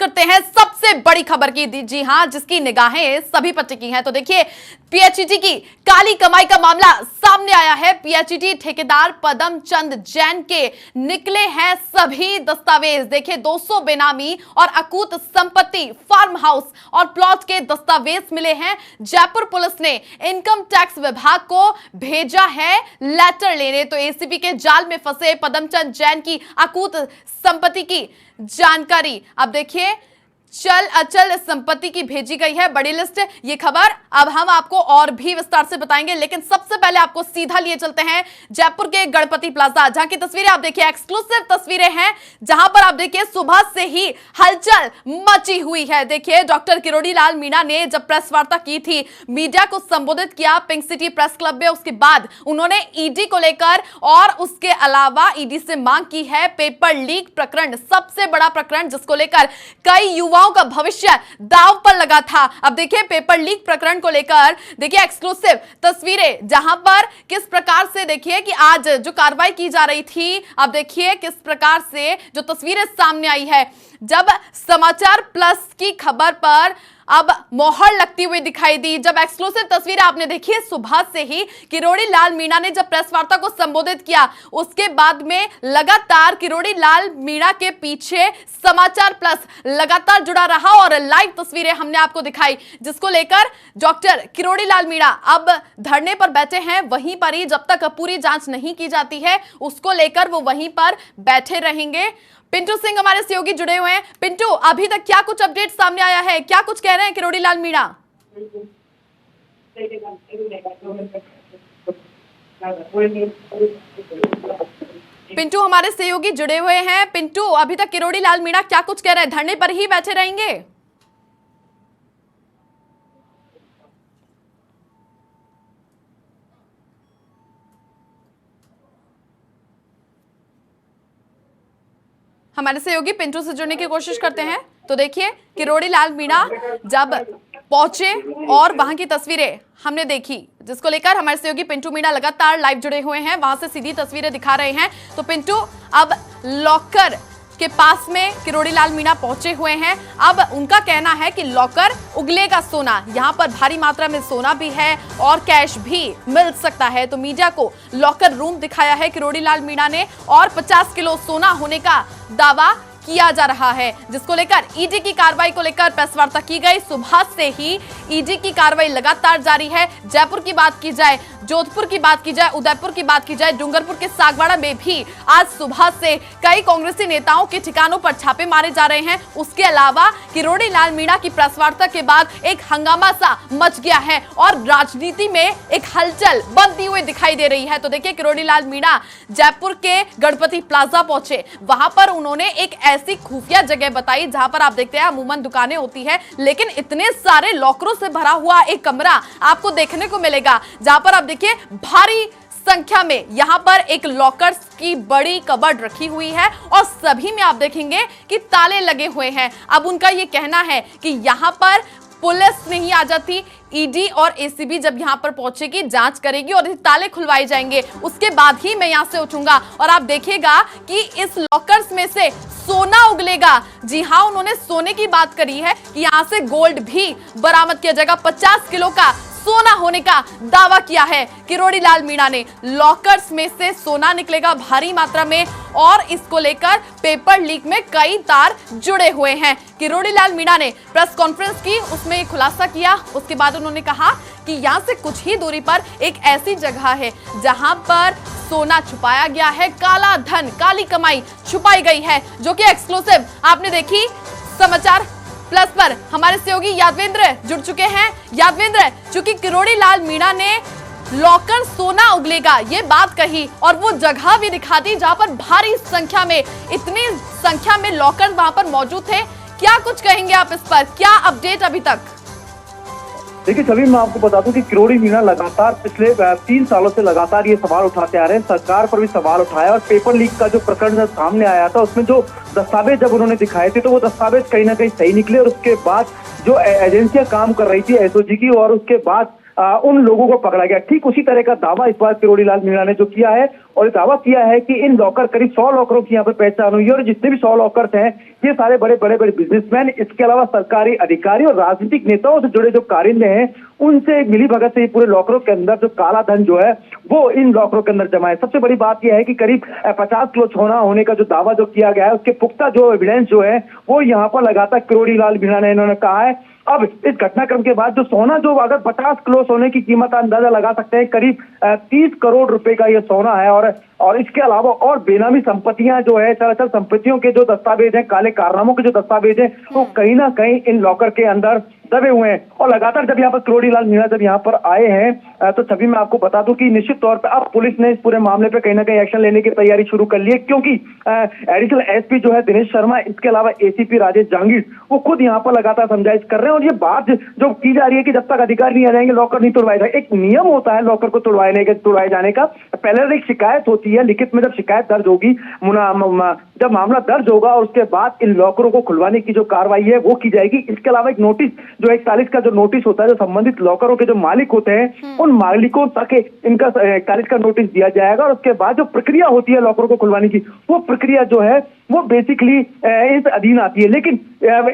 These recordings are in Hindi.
करते हैं सबसे बड़ी खबर की। जी हां, जिसकी निगाहें सभी पर टिकी हैं। तो देखिए, पीएचईटी की काली कमाई का मामला सामने आया है। पीएचईटी ठेकेदार पदम चंद जैन के निकले हैं सभी दस्तावेज। देखिए, 200 बेनामी और अकूत संपत्ति, फार्म हाउस और प्लॉट के दस्तावेज मिले हैं। जयपुर पुलिस ने इनकम टैक्स विभाग को भेजा है लेटर लेने। तो एसीबी के जाल में फंसे पदम चंद जैन की अकूत संपत्ति की जानकारी अब देखिए, चल अचल संपत्ति की भेजी गई है बड़ी लिस्ट। ये खबर अब हम आपको और भी विस्तार से बताएंगे, लेकिन सबसे पहले आपको सीधा लिए चलते हैं जयपुर के गणपति प्लाजा, जहां की तस्वीरें आप देखिए, एक्सक्लूसिव तस्वीरें हैं, जहां पर आप देखिए सुबह से ही हलचल मची हुई है। देखिए, डॉक्टर किरोड़ी लाल मीणा ने जब प्रेस वार्ता की थी, मीडिया को संबोधित किया पिंक सिटी प्रेस क्लब में, उसके बाद उन्होंने ईडी को लेकर और उसके अलावा ईडी से मांग की है पेपर लीक प्रकरण, सबसे बड़ा प्रकरण जिसको लेकर कई युवा का भविष्य दांव पर लगा था। अब देखिए, पेपर लीक प्रकरण को लेकर देखिए एक्सक्लूसिव तस्वीरें, जहां पर किस प्रकार से देखिए कि आज जो कार्रवाई की जा रही थी, अब देखिए किस प्रकार से जो तस्वीरें सामने आई है। जब समाचार प्लस की खबर पर अब मोहर लगती हुई दिखाई दी, जब एक्सक्लूसिव तस्वीर आपने देखी सुबह से ही किरोड़ी लाल मीणा ने जब प्रेस वार्ता को संबोधित किया, उसके बाद में लगातार किरोड़ी लाल मीणा के पीछे समाचार प्लस लगातार जुड़ा रहा और लाइव तस्वीरें हमने आपको दिखाई, जिसको लेकर डॉक्टर किरोड़ी लाल मीणा अब धरने पर बैठे हैं। वहीं पर ही जब तक पूरी जांच नहीं की जाती है, उसको लेकर वो वहीं पर बैठे रहेंगे। पिंटू सिंह हमारे सहयोगी जुड़े हुए हैं। पिंटू, अभी तक क्या कुछ अपडेट सामने आया है, क्या कुछ कह रहे हैं किरोड़ी लाल मीणा? पिंटू हमारे सहयोगी जुड़े हुए हैं। पिंटू, अभी तक किरोड़ी लाल मीणा क्या कुछ कह रहे हैं, धरने पर ही बैठे रहेंगे? हमारे सहयोगी पिंटू से जुड़ने की कोशिश करते हैं। तो देखिए, किरोड़ी लाल मीणा जब पहुंचे और वहां की तस्वीरें हमने देखी, जिसको लेकर हमारे सहयोगी पिंटू मीणा लगातार लाइव जुड़े हुए हैं, वहां से सीधी तस्वीरें दिखा रहे हैं। तो पिंटू, अब लॉकर के पास में किरोड़ी लाल मीणा पहुंचे हुए हैं। अब उनका कहना है कि लॉकर उगलेगा सोना, यहाँ पर भारी मात्रा में सोना भी है और कैश भी मिल सकता है। तो मीडिया को लॉकर रूम दिखाया है किरोड़ी लाल मीणा ने और 50 किलो सोना होने का दावा किया जा रहा है, जिसको लेकर ईडी की कार्रवाई को लेकर प्रेस वार्ता की गई। सुबह से ही ईडी की कार्रवाई लगातार जारी है। जयपुर की बात की जाए, जोधपुर की बात की जाए, उदयपुर की बात की जाए, डूंगरपुर के सागवाड़ा में भी आज सुबह से कई कांग्रेसी नेताओं के ठिकानों पर छापे मारे जा रहे हैं। उसके अलावा किरोड़ी लाल मीणा की प्रेस वार्ता के बाद एक हंगामा सा मच गया है और राजनीति में एक हलचल बनती हुई दिखाई दे रही है। तो देखिए, किरोड़ी लाल मीणा जयपुर के गणपति प्लाजा पहुंचे, वहां पर उन्होंने एक ऐसी खुफिया जगह बताई जहां पर आप देखते हैं अमूमन दुकानें होती है, लेकिन इतने सारे लॉकरों से भरा हुआ एक कमरा आपको देखने को मिलेगा, जहां पर आप देखिए भारी संख्या में यहां पर एक लॉकर्स की बड़ी कबर्ड रखी हुई है और सभी में आप देखेंगे कि ताले लगे हुए हैं। अब उनका यह कहना है कि यहां पर पुलिस नहीं आ जाती, ईडी और एसीबी जब यहां पर पहुंचेगी, जांच करेगी और ताले खुलवाए जाएंगे, उसके बाद ही मैं यहां से उठूंगा और आप देखिएगा कि इस लॉकर्स में से सोना उगलेगा। जी हां, उन्होंने सोने की बात करी है कि यहां से गोल्ड भी बरामद किया जाएगा। 50 किलो का सोना होने का दावा किया है किरोड़ी लाल मीणा ने। लॉकर्स में से सोना निकलेगा भारी मात्रा में और इसको लेकर पेपर लीक में कई तार जुड़े हुए हैं। किरोड़ी लाल मीणा ने प्रेस कॉन्फ्रेंस की, उसमें खुलासा किया। उसके बाद उन्होंने कहा कि यहां से कुछ ही दूरी पर एक ऐसी जगह है जहां पर सोना छुपाया गया है, काला धन, काली कमाई छुपाई गई है, जो कि एक्सक्लूसिव आपने देखी समाचार प्लस पर। हमारे सहयोगी यादवेंद्र जुड़ चुके हैं। यादवेंद्र, चूंकि किरोड़ी लाल मीणा ने लॉकर सोना उगलेगा ये बात कही और वो जगह भी दिखा दी जहां पर भारी संख्या में, इतनी संख्या में लॉकर वहां पर मौजूद थे, क्या कुछ कहेंगे आप इस पर, क्या अपडेट अभी तक? देखिए छवि, मैं आपको बता दूं कि किरोड़ी मीणा लगातार पिछले 3 सालों से लगातार ये सवाल उठाते आ रहे हैं, सरकार पर भी सवाल उठाया और पेपर लीक का जो प्रकरण जब सामने आया था उसमें जो दस्तावेज जब उन्होंने दिखाए थे तो वो दस्तावेज कहीं ना कहीं सही निकले और उसके बाद जो एजेंसियां काम कर रही थी एसओजी की और उसके बाद उन लोगों को पकड़ा गया। ठीक उसी तरह का दावा इस बार किरोड़ी लाल मीणा ने जो किया है, और दावा किया है कि इन लॉकर करीब 100 लॉकरों की यहाँ पर पहचान हुई है, और जितने भी 100 लॉकर्स हैं ये सारे बड़े बड़े बिजनेसमैन, इसके अलावा सरकारी अधिकारी और राजनीतिक नेताओं से जुड़े जो कारिंदे हैं उनसे मिली भगत से ये पूरे लॉकरों के अंदर जो काला धन जो है वो इन लॉकरों के अंदर जमा है। सबसे बड़ी बात यह है कि करीब 50 किलो सोना होने का जो दावा जो किया गया है उसके पुख्ता जो एविडेंस जो है वो यहाँ पर लगातार किरोड़ी लाल मीणा ने इन्होंने कहा है। अब इस घटनाक्रम के बाद जो सोना, जो अगर 50 किलो सोने की कीमत अंदाजा लगा सकते हैं, करीब 30 करोड़ रुपए का ये सोना है, और इसके अलावा और बेनामी संपत्तियां जो है, चल संपत्तियों के जो दस्तावेज हैं, काले कारनामों के जो दस्तावेज हैं, वो कहीं ना कहीं इन लॉकर के अंदर दबे हुए हैं। और लगातार जब यहाँ पर किरोड़ी लाल मीणा जब यहाँ पर आए हैं तो सभी मैं आपको बता दूं कि निश्चित तौर पर अब पुलिस ने इस पूरे मामले पे कहीं ना कहीं एक्शन लेने की तैयारी शुरू कर ली है, क्योंकि एडिशनल एसपी जो है दिनेश शर्मा, इसके अलावा एसीपी राजेश जहांगीर, वो खुद यहाँ पर लगातार समझाइश कर रहे हैं। और ये बात जो की जा रही है कि जब तक अधिकारी नहीं आ जाएंगे लॉकर नहीं तोड़वाए जाएंगे। एक नियम होता है लॉकर को तोड़वाए जाने का, पहले एक शिकायत होती है, लिखित में जब शिकायत दर्ज होगी, जब मामला दर्ज होगा और उसके बाद इन लॉकरों को खुलवाने की जो कार्रवाई है वो की जाएगी। इसके अलावा एक नोटिस जो 41 का जो नोटिस होता है, जो संबंधित लॉकरों के जो मालिक होते हैं उन मालिकों तक इनका 41 का नोटिस दिया जाएगा, और उसके बाद जो प्रक्रिया होती है लॉकरों को खुलवाने की, वो प्रक्रिया जो है वो बेसिकली इस अधीन आती है। लेकिन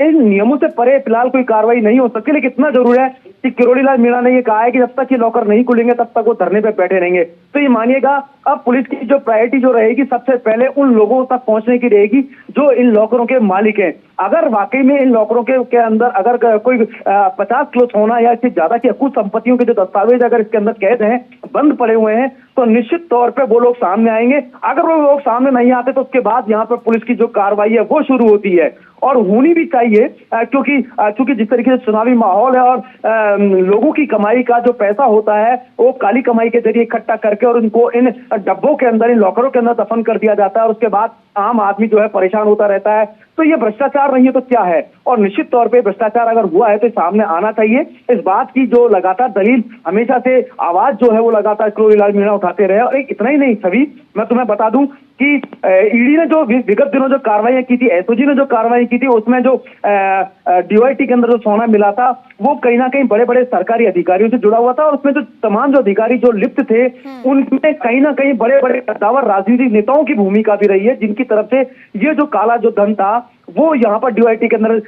इन नियमों से परे फिलहाल कोई कार्रवाई नहीं हो सकती। लेकिन इतना जरूर है कि किरोड़ी लाल मीणा ने ये कहा है कि जब तक ये लॉकर नहीं खुलेंगे तब तक वो धरने पे बैठे रहेंगे। तो ये मानिएगा अब पुलिस की जो प्रायोरिटी जो रहेगी सबसे पहले उन लोगों तक पहुंचने की रहेगी जो इन लॉकरों के मालिक हैं। अगर वाकई में इन लॉकरों के अंदर अगर कोई 50 किलो सोना या इससे ज्यादा की कुछ संपत्तियों के जो दस्तावेज अगर इसके अंदर कैद हैं, बंद पड़े हुए हैं, तो निश्चित तौर पे वो लोग सामने आएंगे। अगर वो लोग सामने नहीं आते तो उसके बाद यहाँ पर पुलिस की जो कार्रवाई है वो शुरू होती है, और होनी भी चाहिए, क्योंकि जिस तरीके से चुनावी माहौल है और लोगों की कमाई का जो पैसा होता है वो काली कमाई के जरिए इकट्ठा करके और उनको इन डब्बों के अंदर, इन लॉकरों के अंदर दफन कर दिया जाता है, और उसके बाद आम आदमी जो है परेशान होता रहता है। तो ये भ्रष्टाचार नहीं है तो क्या है? और निश्चित तौर पे भ्रष्टाचार अगर हुआ है तो सामने आना चाहिए। इस बात की जो लगातार दलील हमेशा से आवाज जो है वो लगातार किरोड़ी लाल मीणा उठाते रहे। और इतना ही नहीं, सभी मैं तुम्हें बता दूं कि ईडी ने जो विगत दिनों जो कार्रवाई की थी, एसओजी ने जो कार्रवाई की थी, उसमें जो डीओआईटी के अंदर जो सोना मिला था वो कहीं ना कहीं बड़े बड़े सरकारी अधिकारियों से जुड़ा हुआ था, और उसमें जो तमाम जो अधिकारी जो लिप्त थे उनमें कहीं ना कहीं बड़े बड़े कद्दावर राजनीतिक नेताओं की भूमिका भी रही है, जिनकी तरफ से ये जो काला जो धन था वो यहाँ पर डीओआईटी के अंदर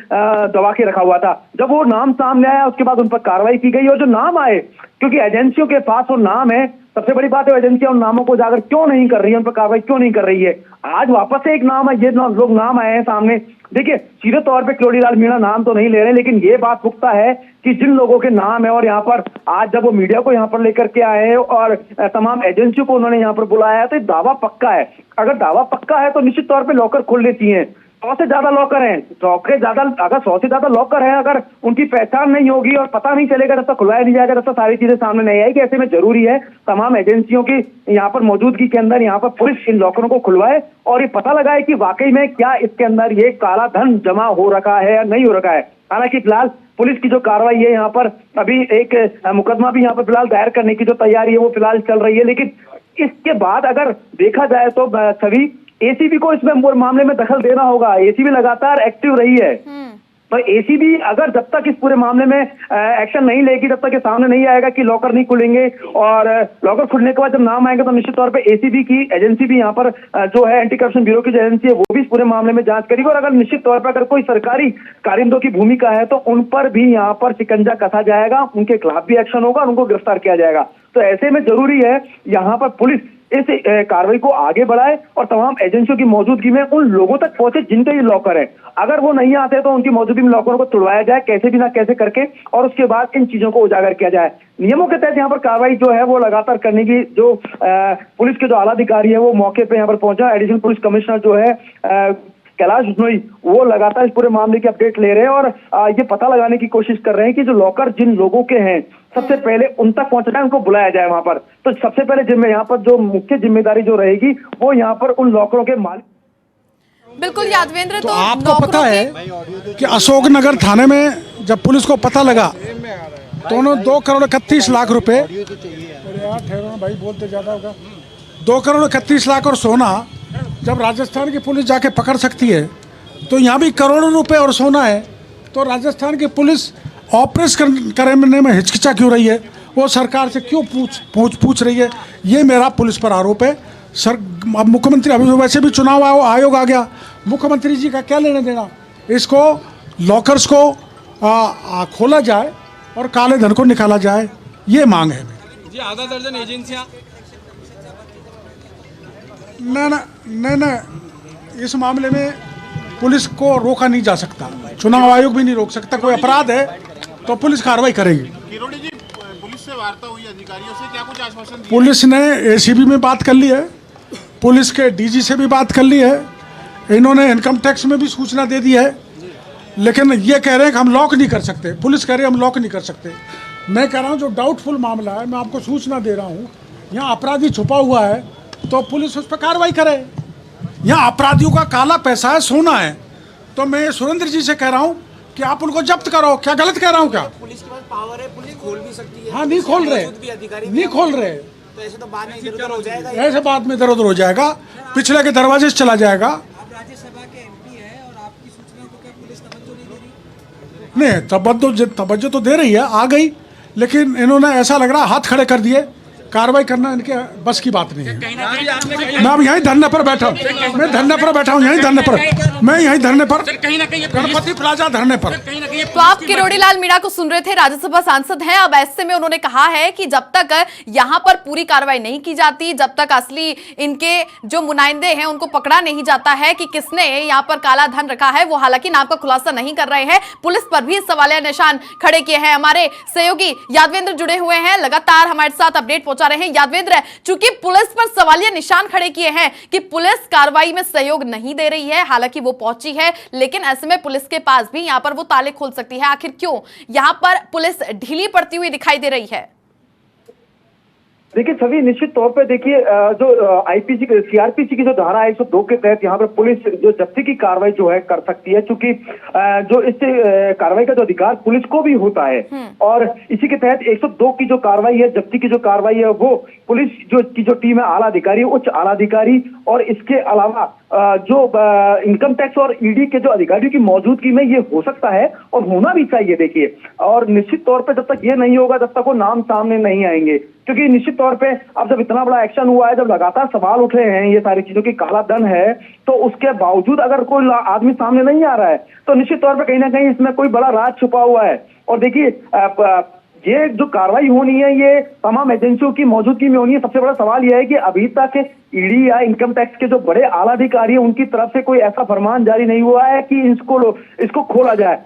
दबा के रखा हुआ था। जब वो नाम सामने आया उसके बाद उन पर कार्रवाई की गई, और जो नाम आए, क्योंकि एजेंसियों के पास वो नाम है, सबसे बड़ी बात है एजेंसियां उन नामों को उजागर क्यों नहीं कर रही है, उन पर कार्रवाई क्यों नहीं कर रही है। आज वापस से एक नाम है, ये लोग नाम आए हैं सामने। देखिए, सीधे तौर पे किरोड़ी लाल मीणा नाम तो नहीं ले रहे, लेकिन ये बात पुख्ता है कि जिन लोगों के नाम है, और यहाँ पर आज जब वो मीडिया को यहाँ पर लेकर के आए हैं और तमाम एजेंसियों को उन्होंने यहाँ पर बुलाया है, तो दावा पक्का है। अगर दावा पक्का है तो निश्चित तौर पर लॉकर खुलने चाहिए। 100 से ज्यादा लॉकर हैं, 100 से ज्यादा लॉकर हैं, अगर उनकी पहचान नहीं होगी और पता नहीं चलेगा, जब तक खुलवाया नहीं जाएगा, तब तक सारी चीजें सामने नहीं आएगी। ऐसे में जरूरी है तमाम एजेंसियों की यहाँ पर मौजूदगी के अंदर यहाँ पर पुलिस इन लॉकरों को खुलवाए और ये पता लगाए कि वाकई में क्या इसके अंदर ये काला धन जमा हो रखा है या नहीं हो रखा है। हालांकि फिलहाल पुलिस की जो कार्रवाई है यहाँ पर, अभी एक मुकदमा भी यहाँ पर फिलहाल दायर करने की जो तैयारी है वो फिलहाल चल रही है। लेकिन इसके बाद अगर देखा जाए तो सभी एसीबी को इसमें मामले में दखल देना होगा। एसीबी लगातार एक्टिव रही है, तो एसीबी अगर जब तक इस पूरे मामले में एक्शन नहीं लेगी, जब तक ये सामने नहीं आएगा कि लॉकर नहीं खुलेंगे, और लॉकर खुलने के बाद जब नाम आएंगे तो निश्चित तौर पे एसीबी की एजेंसी भी यहाँ पर जो है एंटी करप्शन ब्यूरो की जो एजेंसी है वो भी इस पूरे मामले में जांच करेगी। और अगर निश्चित तौर पर अगर कोई सरकारी कारिंदों की भूमिका है तो उन पर भी यहाँ पर शिकंजा कसा जाएगा, उनके खिलाफ भी एक्शन होगा और उनको गिरफ्तार किया जाएगा। तो ऐसे में जरूरी है यहाँ पर पुलिस इस कार्रवाई को आगे बढ़ाए और तमाम एजेंसियों की मौजूदगी में उन लोगों तक पहुंचे जिनके ये लॉकर है। अगर वो नहीं आते तो उनकी मौजूदगी में लॉकरों को तोड़वाया जाए, कैसे भी ना कैसे करके, और उसके बाद इन चीजों को उजागर किया जाए। नियमों के तहत यहाँ पर कार्रवाई जो है वो लगातार करने की जो पुलिस के जो आला अधिकारी है वो मौके पे यहाँ पर पहुंचा। एडिशनल पुलिस कमिश्नर जो है कैलाश बिश्नोई, वो लगातार इस पूरे मामले की अपडेट ले रहे हैं और ये पता लगाने की कोशिश कर रहे हैं कि जो लॉकर जिन लोगों के हैं सबसे पहले उन तक पहुंचना है, उनको बुलाया जाए वहां पर। तो सबसे पहले यहाँ पर जो मुख्य जिम्मेदारी जो रहेगी वो यहाँ पर उन लॉकरों के मालिक। बिल्कुल यादवेंद्र, तो आपको पता है कि अशोकनगर थाने में जब पुलिस को पता लगा तो उन्होंने 2 करोड़ 31 लाख रुपए, यार ठहरो भाई, बोलते ज्यादा होगा, 2 करोड़ 31 लाख और सोना जब राजस्थान की पुलिस जाके पकड़ सकती है तो यहाँ भी करोड़ों रुपए और सोना है, तो राजस्थान की पुलिस ऑपरेशन करने में हिचकिचा क्यों रही है? वो सरकार से क्यों पूछ रही है? ये मेरा पुलिस पर आरोप है। सर, अब मुख्यमंत्री, अभी वैसे भी चुनाव आयोग आ गया, मुख्यमंत्री जी का क्या लेना देना? इसको लॉकर्स को खोला जाए और काले धन को निकाला जाए, ये मांग है मेरी। जी, आधा दर्जन एजेंसियां नहीं, इस मामले में पुलिस को रोका नहीं जा सकता, चुनाव आयोग भी नहीं रोक सकता। कोई अपराध है तो पुलिस कार्रवाई करेगी। किरोड़ी जी, पुलिस से वार्ता हुई अधिकारियों से, क्या कुछ आश्वासन दिया? पुलिस ने एसीबी में बात कर ली है, पुलिस के डीजी से भी बात कर ली है, इन्होंने इनकम टैक्स में भी सूचना दे दी है, लेकिन ये कह रहे हैं कि हम लॉक नहीं कर सकते। पुलिस कह रही है हम लॉक नहीं कर सकते। मैं कह रहा हूँ जो डाउटफुल मामला है, मैं आपको सूचना दे रहा हूँ, यहाँ अपराधी छुपा हुआ है तो पुलिस उस पर कार्रवाई करे। यहाँ अपराधियों का काला पैसा है, सोना है, तो मैं सुरेंद्र जी से कह रहा हूँ कि आप उनको जब्त करो। क्या गलत कह रहा हूँ क्या? पुलिस के पास पावर है, पुलिस खोल भी सकती है। हाँ, नहीं खोल रहे, नहीं खोल रहे, तो ऐसे तो बाद में इधर-उधर हो जाएगा। ऐसे बाद में इधर उधर हो जाएगा, पिछले के दरवाजे से चला जाएगा। आप राज्यसभा के एमपी हैं और आपकी सूचना को क्या पुलिस तवज्जो नहीं दे रही? नहीं, तवज्जो तो दे रही है, आ गई, लेकिन इन्होंने ऐसा लग रहा हाथ खड़े कर दिए। कार्रवाई करना इनके बस की बात नहीं है। मैं अब यहीं धरने पर बैठा हूँ, मैं धरने पर बैठा हूँ, यहीं धरने पर, मैं यहीं धरने पर, गणपति प्लाजा धरने पर। तो आप किरोड़ी लाल मीणा को सुन रहे थे, राज्यसभा सांसद हैं। अब ऐसे में उन्होंने कहा है कि जब तक यहां पर पूरी कार्रवाई नहीं की जाती, जब तक असली इनके जो नुमाइंदे हैं उनको पकड़ा नहीं जाता है कि किसने यहां पर काला धन रखा है, वो हालांकि नाम का खुलासा नहीं कर रहे हैं। पुलिस पर भी सवालिया निशान खड़े किए हैं। हमारे सहयोगी यादवेंद्र जुड़े हुए हैं, लगातार हमारे साथ अपडेट पहुंचा रहे हैं। यादवेंद्र, चूंकि पुलिस पर सवालिया निशान खड़े किए हैं कि पुलिस कार्रवाई में सहयोग नहीं दे रही है, हालांकि वो पहुंची है, लेकिन ऐसे में पुलिस के पास भी यहां पर वो ताले खोल सकती है। आखिर क्यों यहां पर पुलिस ढीली पड़ती हुई दिखाई दे रही है? देखिए छवि, निश्चित तौर पे देखिए जो आईपीसी सीआरपीसी की जो धारा है 102 के तहत यहाँ पर पुलिस जो जब्ती की कार्रवाई जो है कर सकती है, क्योंकि जो इस कार्रवाई का जो अधिकार पुलिस को भी होता है। और इसी के तहत 102 की जो कार्रवाई है, जब्ती की जो कार्रवाई है, वो पुलिस जो टीम है, आला अधिकारी, उच्च आला अधिकारी और इसके अलावा जो इनकम टैक्स और ईडी के जो अधिकारियों की मौजूदगी में ये हो सकता है और होना भी चाहिए। देखिए, और निश्चित तौर पे जब तक ये नहीं होगा, जब तक वो नाम सामने नहीं आएंगे, क्योंकि निश्चित तौर पे अब जब इतना बड़ा एक्शन हुआ है, जब लगातार सवाल उठ रहे हैं ये सारी चीजों की, काला धन है, तो उसके बावजूद अगर कोई आदमी सामने नहीं आ रहा है तो निश्चित तौर पर कहीं ना कहीं इसमें कोई बड़ा राज छुपा हुआ है। और देखिए ये जो कार्रवाई होनी है, ये तमाम एजेंसियों की मौजूदगी में होनी है। सबसे बड़ा सवाल यह है कि अभी तक ईडी या इनकम टैक्स के जो बड़े आला अधिकारी हैं, उनकी तरफ से कोई ऐसा फरमान जारी नहीं हुआ है कि इसको खोला जाए।